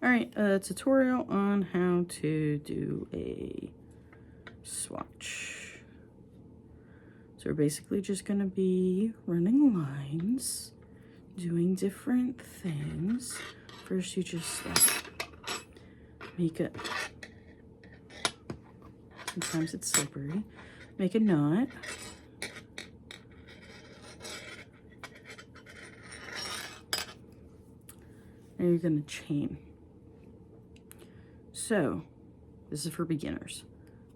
Alright, a tutorial on how to do a swatch. So we're basically just going to be running lines, doing different things. First you just make a, sometimes it's slippery, make a knot. And you're going to chain. So, this is for beginners.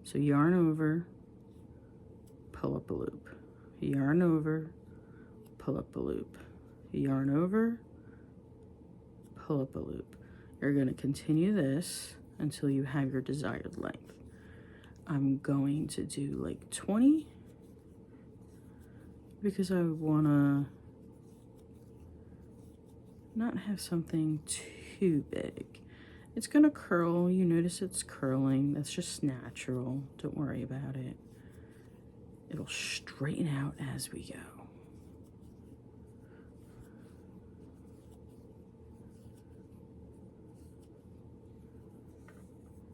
So yarn over, pull up a loop. Yarn over, pull up a loop. Yarn over, pull up a loop. You're going to continue this until you have your desired length. I'm going to do like 20 because I want to not have something too big. It's gonna curl. You notice it's curling. That's just natural. Don't worry about it. It'll straighten out as we go.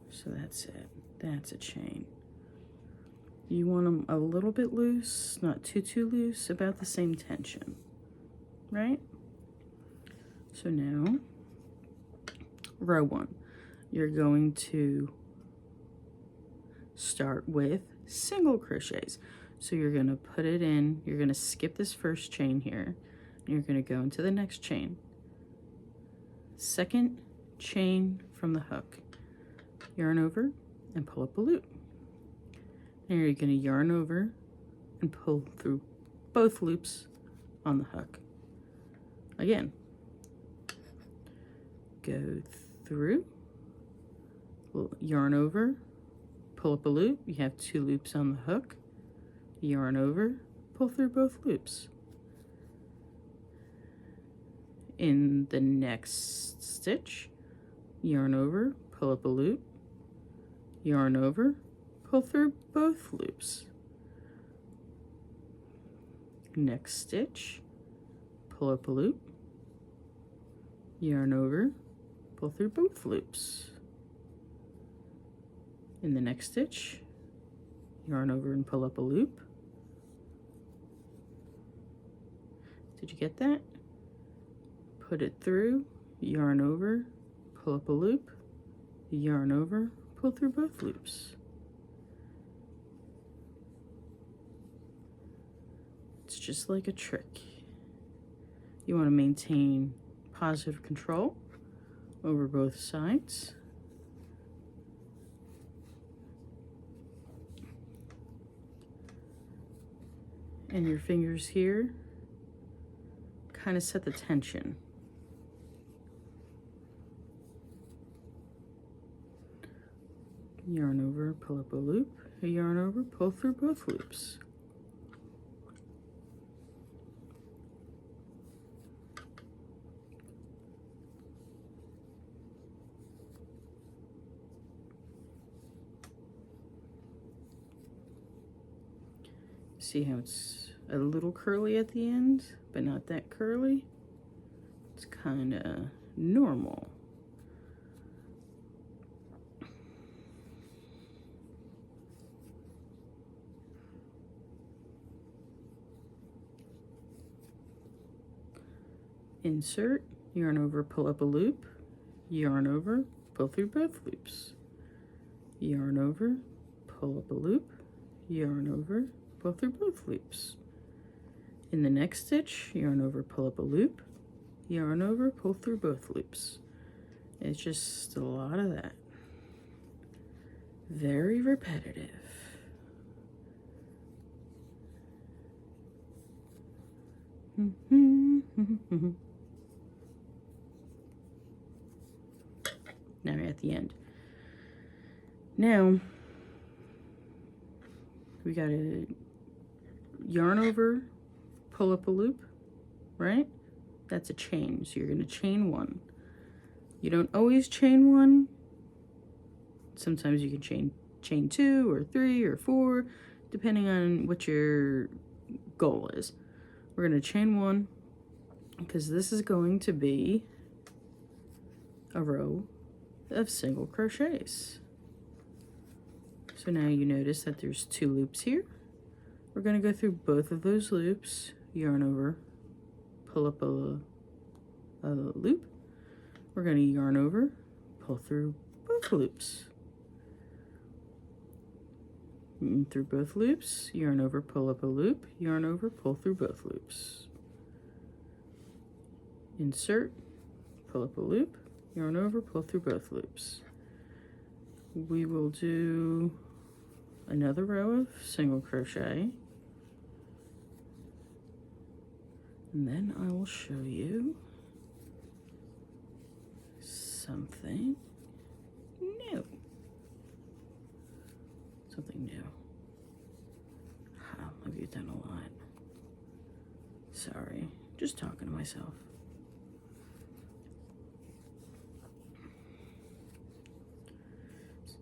So that's it. That's a chain. You want them a little bit loose, not too loose, about the same tension, right? So now, row 1, you're going to start with single crochets. So you're going to put it in, you're going to skip this first chain here, and you're going to go into the next chain. Second chain from the hook. Yarn over and pull up a loop. And you're going to yarn over and pull through both loops on the hook. Again. Go through, yarn over, pull up a loop. You have 2 loops on the hook. Yarn over, pull through both loops. In the next stitch, yarn over, pull up a loop. Yarn over, pull through both loops. Next stitch, pull up a loop. Yarn over, pull through both loops. In the next stitch, yarn over and pull up a loop. Did you get that? Put it through, yarn over, pull up a loop, yarn over, pull through both loops. It's just like a trick. You want to maintain positive control over both sides. And your fingers here kind of set the tension. Yarn over, pull up a loop, yarn over, pull through both loops. See how it's a little curly at the end, but not that curly? It's kind of normal. Insert, yarn over, pull up a loop, yarn over, pull through both loops. Yarn over, pull up a loop, yarn over, pull through both loops. In the next stitch, yarn over, pull up a loop, yarn over, pull through both loops. It's just a lot of that. Very repetitive. Now we're at the end. Now, we gotta yarn over, pull up a loop, right? That's a chain, so you're gonna chain 1. You don't always chain 1. Sometimes you can chain 2 or 3 or 4, depending on what your goal is. We're gonna chain 1 because this is going to be a row of single crochets. So now you notice that there's 2 loops here. We're going to go through both of those loops, yarn over, pull up a loop. We're going to yarn over, pull through both loops. And through both loops, yarn over, pull up a loop, yarn over, pull through both loops. Insert, pull up a loop, yarn over, pull through both loops. We will do another row of single crochet, and then I will show you something new. Something new. Have you done a lot? Sorry, just talking to myself.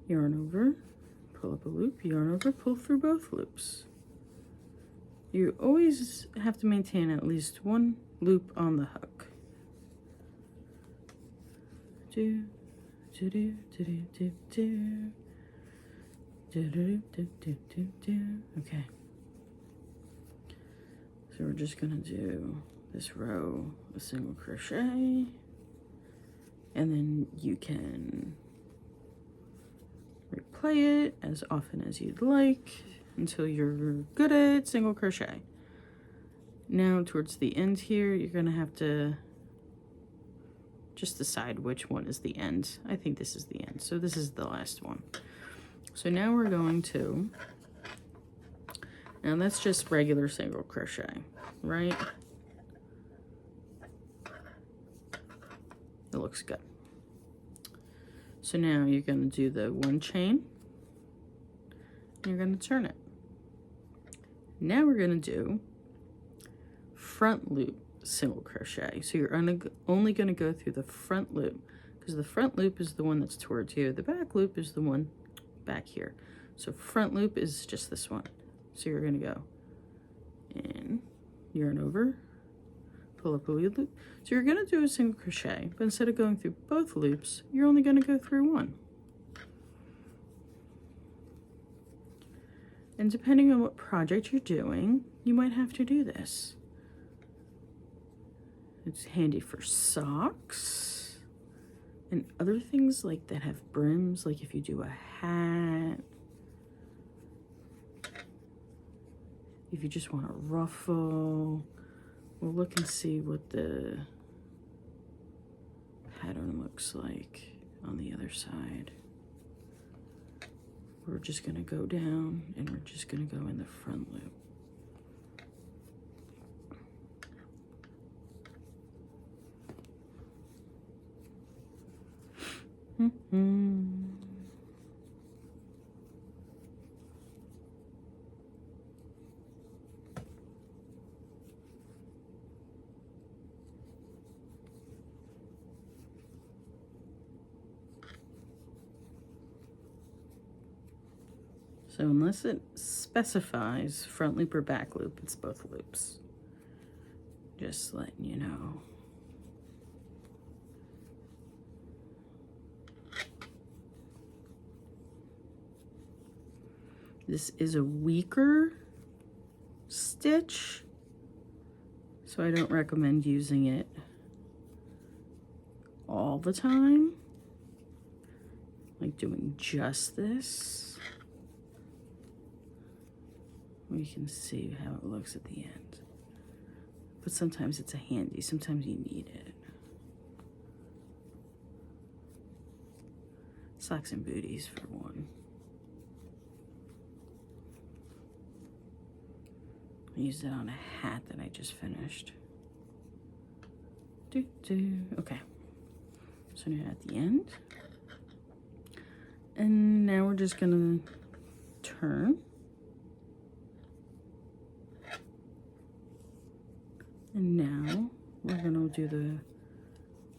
Yarn over, pull up a loop, yarn over, pull through both loops. You always have to maintain at least 1 loop on the hook. Do, do, do, do, do, do, do. Do, do, do, do, do, do. Okay. So we're just gonna do this row of single crochet, and then you can replay it as often as you'd like until you're good at single crochet. Now towards the end here, you're gonna have to just decide which one is the end. I think this is the end, so this is the last one. So now we're going to, now that's just regular single crochet, right? It looks good. So now you're going to do the 1 chain, and you're going to turn it. Now we're going to do front loop single crochet. So you're only going to go through the front loop, because the front loop is the one that's towards you. The back loop is the one back here. So front loop is just this one. So you're going to go in, yarn over, pull up a loop. So you're going to do a single crochet, but instead of going through both loops, you're only going to go through one. And depending on what project you're doing, you might have to do this. It's handy for socks and other things like that have brims, like if you do a hat, if you just want a ruffle. We'll look and see what the pattern looks like on the other side. We're just going to go down and we're just going to go in the front loop. So unless it specifies front loop or back loop, it's both loops. Just letting you know. This is a weaker stitch, so I don't recommend using it all the time, like doing just this. We can see how it looks at the end. But sometimes it's a handy, sometimes you need it. Socks and booties for one. I used it on a hat that I just finished. Okay. So now at the end. And now we're just gonna turn. And now we're gonna do the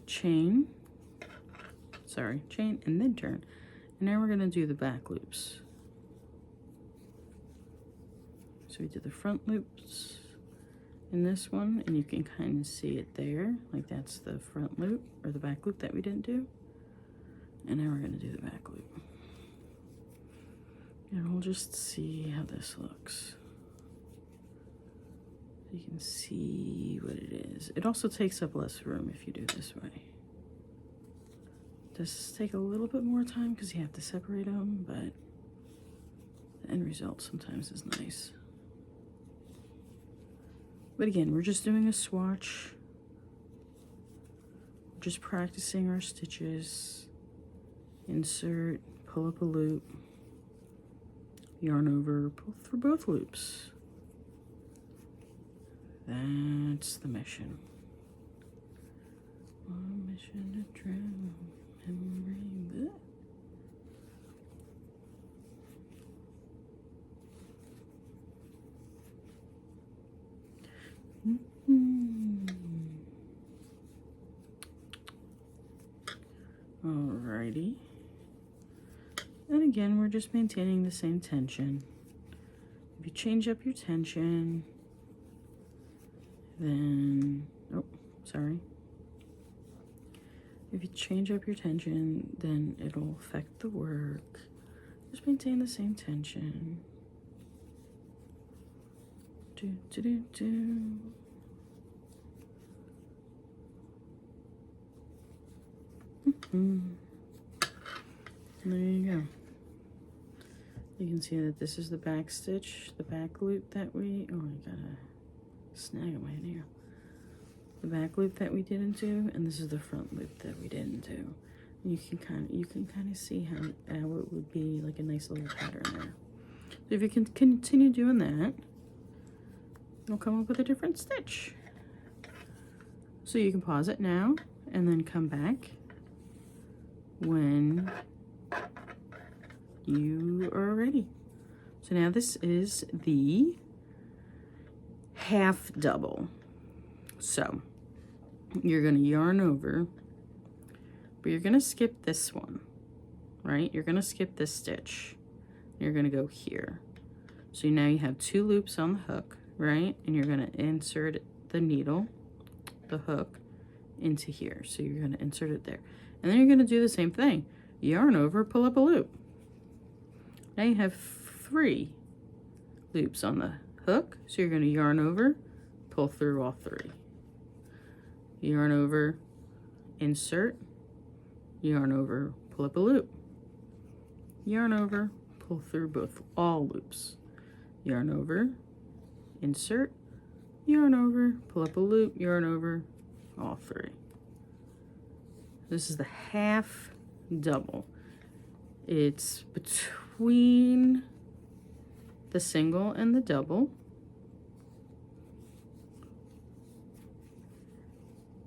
chain, chain and then turn. And now we're gonna do the back loops. So we did the front loops in this one, and you can kind of see it there, like that's the front loop or the back loop that we didn't do. And now we're going to do the back loop. And we'll just see how this looks. You can see what it is. It also takes up less room if you do this way. It does take a little bit more time because you have to separate them, but the end result sometimes is nice. But again, we're just doing a swatch. We're just practicing our stitches. Insert, pull up a loop, yarn over, pull through both loops. That's the mission. One mission to drown and bring back. Alrighty. And again, we're just maintaining the same tension. If you change up your tension, then, oh, sorry. If you change up your tension, then it'll affect the work. Just maintain the same tension. Do, do, do, do. There you go. You can see that this is the back stitch, the back loop that we, oh, I got a snag on my nail. The back loop that we didn't do, and this is the front loop that we didn't do. You can kind of see how it would be like a nice little pattern there. So if you can continue doing that, you'll come up with a different stitch. So you can pause it now and then come back when you are ready. So now this is the half double. So you're going to yarn over, but you're going to skip this one, right? You're going to skip this stitch. You're going to go here. So now you have 2 loops on the hook, right? And you're going to insert the needle, the hook, into here. So you're going to insert it there. And then you're going to do the same thing. Yarn over, pull up a loop. Now you have 3 loops on the hook. So you're going to yarn over, pull through all 3. Yarn over, insert, yarn over, pull up a loop. Yarn over, pull through all loops. Yarn over, insert, yarn over, pull up a loop, yarn over, all 3. This is the half double. It's between the single and the double.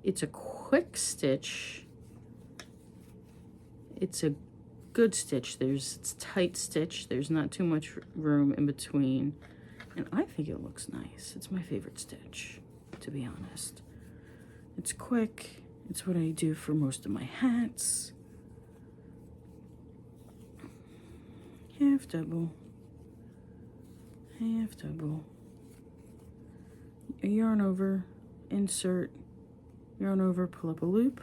It's a quick stitch. It's a good stitch. It's tight stitch. There's not too much room in between. And I think it looks nice. It's my favorite stitch, to be honest. It's quick. It's what I do for most of my hats. Half double. Half double. Yarn over, insert, yarn over, pull up a loop.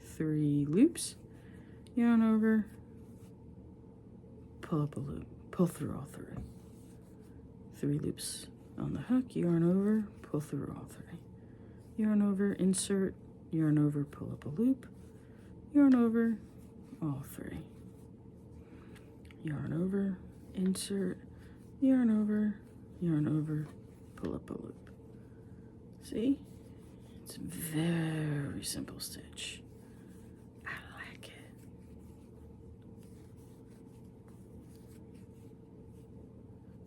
3 loops. Yarn over, pull up a loop, pull through all 3. 3 loops on the hook, yarn over, pull through all 3. Yarn over, insert, yarn over, pull up a loop, yarn over, all 3. Yarn over, insert, yarn over, pull up a loop. See? It's a very simple stitch. I like it.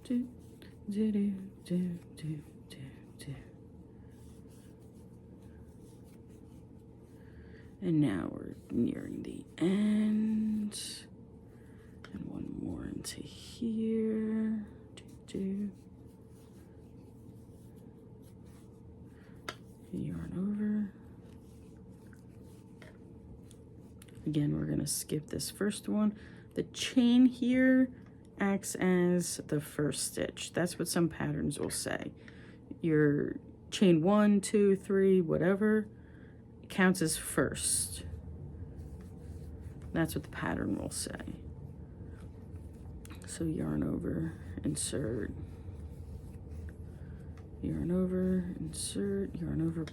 Do, do, do, do, do, do, do. And now we're nearing the end. And one more into here. Do. Yarn over. Again, we're going to skip this first one. The chain here acts as the first stitch. That's what some patterns will say. Your chain 1, 2, 3, whatever, counts as first. That's what the pattern will say. So yarn over, insert, yarn over, insert, yarn over,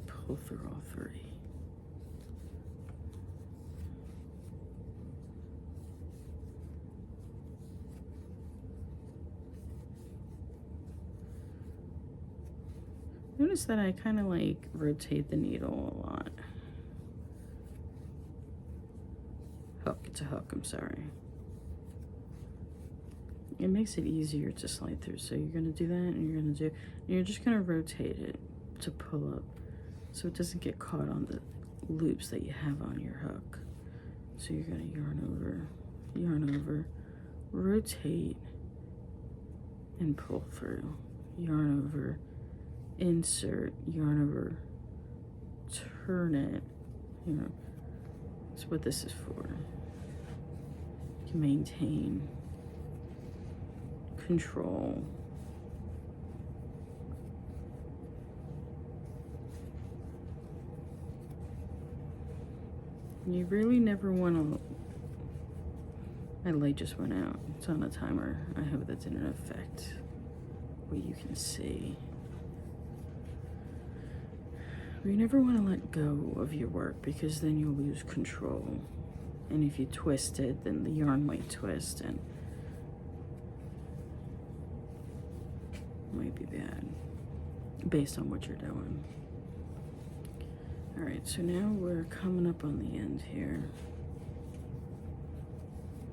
pull through all three. Notice that I kind of like rotate the needle a lot. Hook, it's a hook, I'm sorry. It makes it easier to slide through. So you're gonna do that and you're just gonna rotate it to pull up so it doesn't get caught on the loops that you have on your hook. So you're gonna yarn over, rotate, and pull through. Yarn over, insert, yarn over, turn it. You know, that's what this is for. To maintain control. You really never want to. My light just went out. It's on a timer. I hope that didn't affect what you can see. You never want to let go of your work because then you'll lose control. And if you twist it, then the yarn might twist and might be bad based on what you're doing. All right, so now we're coming up on the end here.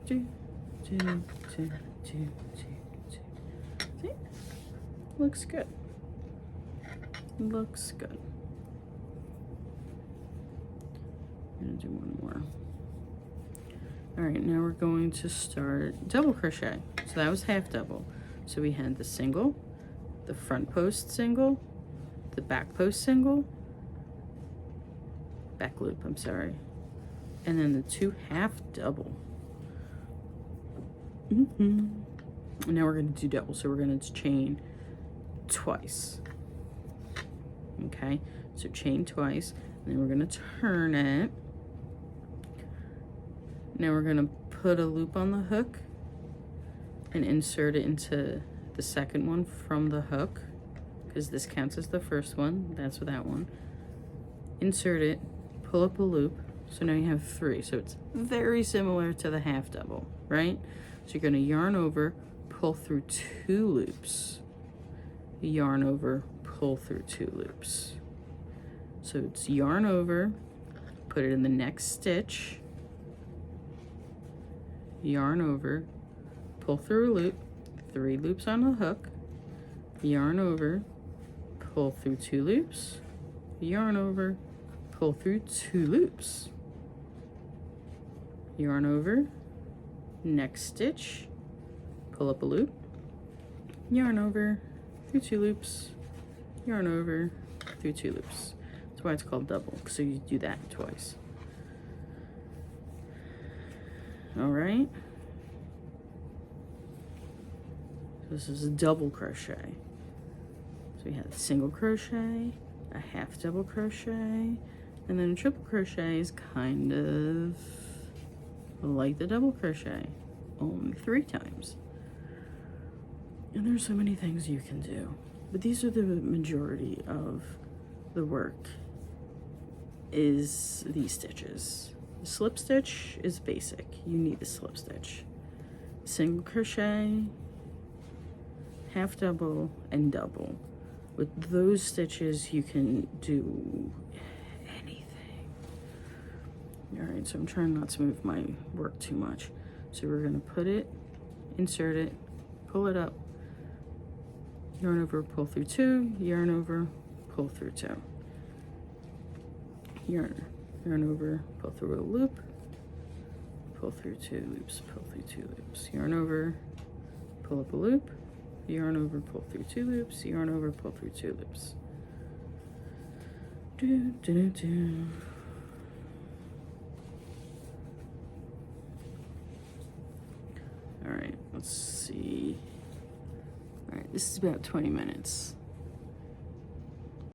See? Looks good. Looks good. I'm gonna do one more. All right, now we're going to start double crochet. So that was half double. So we had the single, the front post single, the back post single, back loop, I'm sorry, and then the two half double. And now we're going to do double. So we're going to chain twice. Okay, so chain twice, and then we're going to turn it. Now we're going to put a loop on the hook and insert it into the second one from the hook, because this counts as the first one. That's that one. Insert it, pull up a loop. So now you have three. So it's very similar to the half double, right? So you're going to yarn over, pull through two loops, yarn over, pull through two loops. So it's yarn over, put it in the next stitch, yarn over, pull through a loop, three loops on the hook, yarn over, pull through two loops, yarn over, pull through two loops, yarn over, next stitch, pull up a loop, yarn over, through two loops, yarn over, through two loops. That's why it's called double, so you do that twice. All right. This is a double crochet. So we have a single crochet, a half double crochet, and then a triple crochet is kind of like the double crochet, only 3 times. And there's so many things you can do, but these are the majority of the work is these stitches. The slip stitch is basic. You need the slip stitch. Single crochet, half double, and double. With those stitches, you can do anything. All right, so I'm trying not to move my work too much. So we're gonna put it, insert it, pull it up, yarn over, pull through 2, yarn over, pull through 2. Yarn over, pull through a loop, pull through 2 loops, pull through 2 loops, yarn over, pull up a loop, yarn over, pull through 2 loops, yarn over, pull through 2 loops. All right, let's see. All right, this is about 20 minutes.